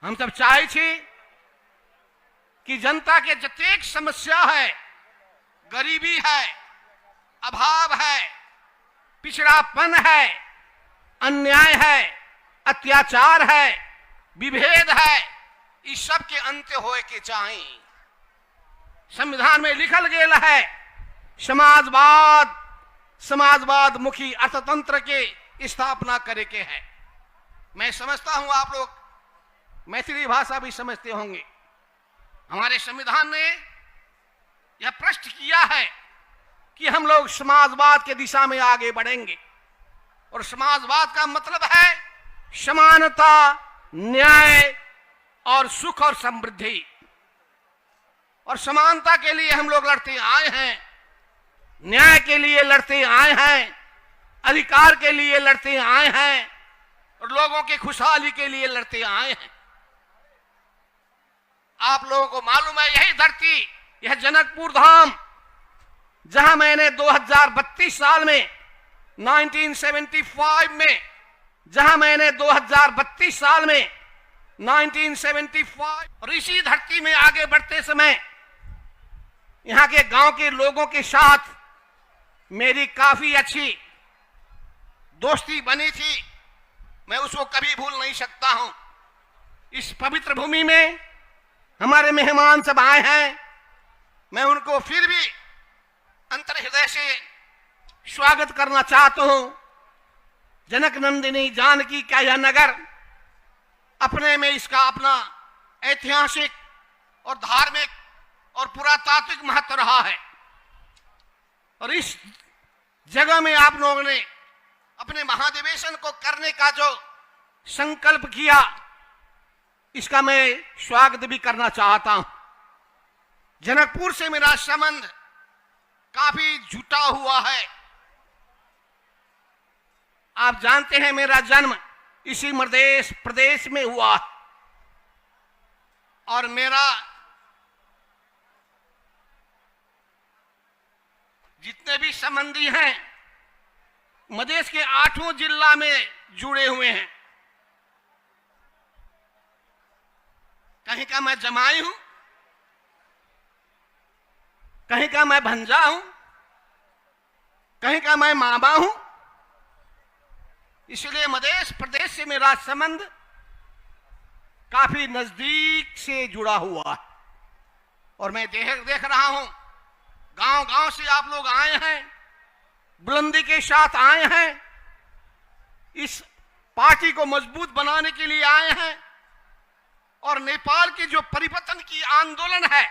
हम सब चाहे छी कि जनता के जतेक समस्या है, गरीबी है, अभाव है, पिछड़ापन है, अन्याय है, अत्याचार है, विभेद है, इस सब के अंत होए के चाहिए। संविधान में लिखल गेल है समाजवाद मुखी अर्थतंत्र के स्थापना करे के है। मैं समझता हूं आप लोग मैथिली भाषा भी समझते होंगे। हमारे संविधान ने यह प्रश्न किया है कि हम लोग समाजवाद के दिशा में आगे बढ़ेंगे, और समाजवाद का मतलब है समानता, न्याय और सुख और समृद्धि। और समानता के लिए हम लोग लड़ते आए हैं, न्याय के लिए लड़ते आए हैं, अधिकार के लिए लड़ते आए हैं, और लोगों की खुशहाली के लिए लड़ते आए हैं। आप लोगों को मालूम है, यही धरती, यह जनकपुर धाम, जहां मैंने 2032 साल में 1975 में, जहां मैंने 2032 साल में 1975, और इसी धरती में आगे बढ़ते समय यहां के गांव के लोगों के साथ मेरी काफी अच्छी दोस्ती बनी थी। मैं उसको कभी भूल नहीं सकता हूं। इस पवित्र भूमि में हमारे मेहमान सब आए हैं, मैं उनको फिर भी अंतर हृदय से स्वागत करना चाहता हूं। जनक नंदिनी जानकी का यह नगर अपने में इसका अपना ऐतिहासिक और धार्मिक और पुरातात्विक महत्व रहा है, और इस जगह में आप लोगों ने अपने महाधिवेशन को करने का जो संकल्प किया, इसका मैं स्वागत भी करना चाहता हूं। जनकपुर से मेरा संबंध काफी जुटा हुआ है। आप जानते हैं मेरा जन्म इसी मध्य प्रदेश में हुआ, और मेरा जितने भी संबंधी हैं मध्य के 8 जिला में जुड़े हुए हैं। कहीं का मैं जमाई हूं, कहीं का मैं भंजा हूं, कहीं का मैं मामा हूं। इसलिए मध्य प्रदेश से मेरा संबंध काफी नजदीक से जुड़ा हुआ है, और मैं देख रहा हूं गांव-गांव से आप लोग आए हैं, बुलंदी के साथ आए हैं, इस पार्टी को मजबूत बनाने के लिए आए हैं, और नेपाल की जो परिवर्तन की आंदोलन है,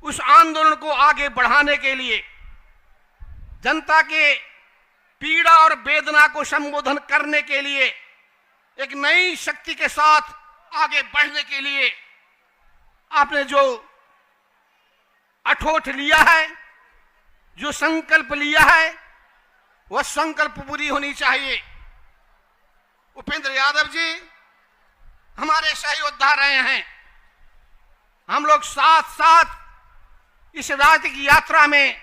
उस आंदोलन को आगे बढ़ाने के लिए, जनता के पीड़ा और वेदना को संबोधन करने के लिए, एक नई शक्ति के साथ आगे बढ़ने के लिए आपने जो अठोट लिया है, जो संकल्प लिया है, वह संकल्प पूरी होनी चाहिए। उपेंद्र यादव जी हमारे सहयोद्धा रहे हैं। हम लोग साथ साथ इस राजनीतिक यात्रा में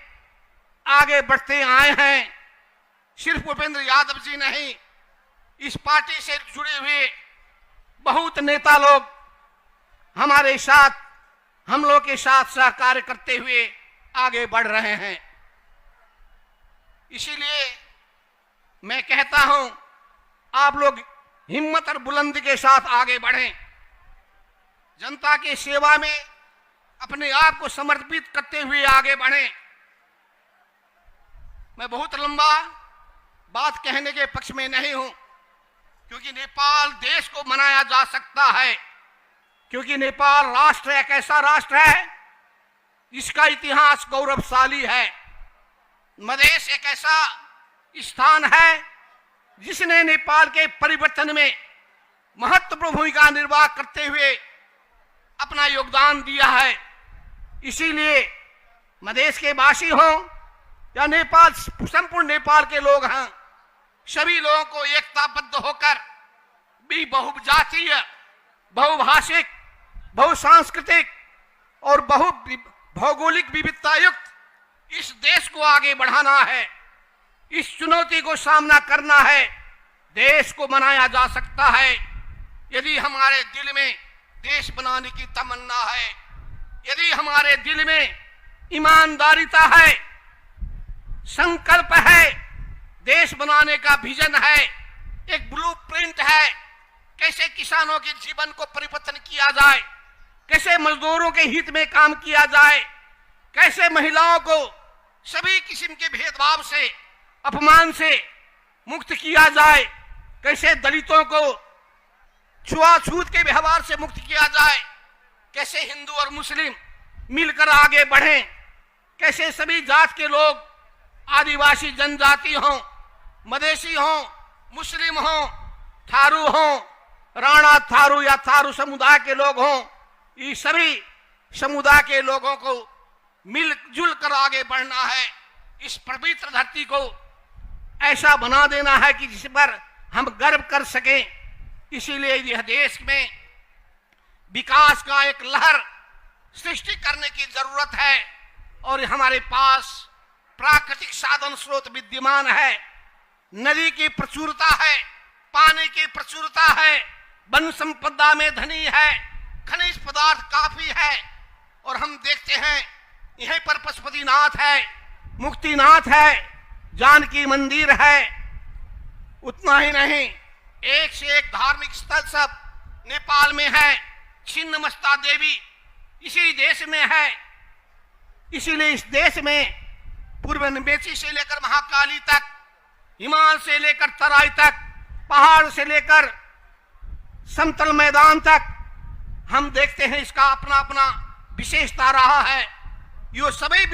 आगे बढ़ते आए हैं। सिर्फ उपेंद्र यादव जी नहीं, इस पार्टी से जुड़े हुए बहुत नेता लोग हमारे साथ, हम लोग के साथ सहकार्य करते हुए आगे बढ़ रहे हैं। इसीलिए मैं कहता हूं, आप लोग हिम्मत और बुलंदी के साथ आगे बढ़ें, जनता की सेवा में अपने आप को समर्पित करते हुए आगे बढ़ें। मैं बहुत लंबा बात कहने के पक्ष में नहीं हूं, क्योंकि नेपाल देश को मनाया जा सकता है, क्योंकि नेपाल राष्ट्र एक ऐसा राष्ट्र है जिसका इतिहास गौरवशाली है। मधेश एक ऐसा स्थान है जिसने नेपाल के परिवर्तन में महत्वपूर्ण भूमिका निर्वाह करते हुए अपना योगदान दिया है। इसीलिए मधेश के वासी हों या नेपाल, संपूर्ण नेपाल के लोग हैं, सभी लोगों को एकताबद्ध होकर भी बहुजातीय, बहुभाषिक, बहुसांस्कृतिक और बहु भौगोलिक विविधता युक्त इस देश को आगे बढ़ाना है। इस चुनौती को सामना करना है। देश को मनाया जा सकता है यदि हमारे दिल में देश बनाने की तमन्ना है, यदि हमारे दिल में ईमानदारीता है, संकल्प है, देश बनाने का विजन है, एक ब्लूप्रिंट है, कैसे किसानों के जीवन को परिवर्तन किया जाए, कैसे मजदूरों के हित में काम किया जाए, कैसे महिलाओं को सभी किस्म के भेदभाव से, अपमान से मुक्त किया जाए, कैसे दलितों को छुआछूत के व्यवहार से मुक्त किया जाए, कैसे हिंदू और मुस्लिम मिलकर आगे बढ़ें, कैसे सभी जात के लोग, आदिवासी जनजाति हों, मधेसी हों, मुस्लिम हों, थारू हों, राणा थारू या थारू समुदाय के लोग हों, ये सभी समुदाय के लोगों को मिलजुल कर आगे बढ़ना है। इस पवित्र धरती को ऐसा बना देना है कि जिस पर हम गर्व कर सकें। इसीलिए यह देश में विकास का एक लहर सृष्टि करने की जरूरत है और हमारे पास प्राकृतिक साधन स्रोत विद्यमान है, नदी की प्रचुरता है, पानी की प्रचुरता है, वन संपदा में धनी है, खनिज पदार्थ काफी है और हम देखते हैं यहीं पर पशुपतिनाथ है, मुक्तिनाथ है, जानकी मंदिर है। उतना ही नहीं, एक से एक धार्मिक स्थल सब नेपाल में है, छिन्नमस्ता देवी इसी देश में है। इसीलिए इस देश में पूर्व निवेशी से लेकर महाकाली तक, हिमालय से लेकर तराई तक, पहाड़ से लेकर समतल मैदान तक हम देखते हैं इसका अपना अपना विशेषता रहा है। ये सभी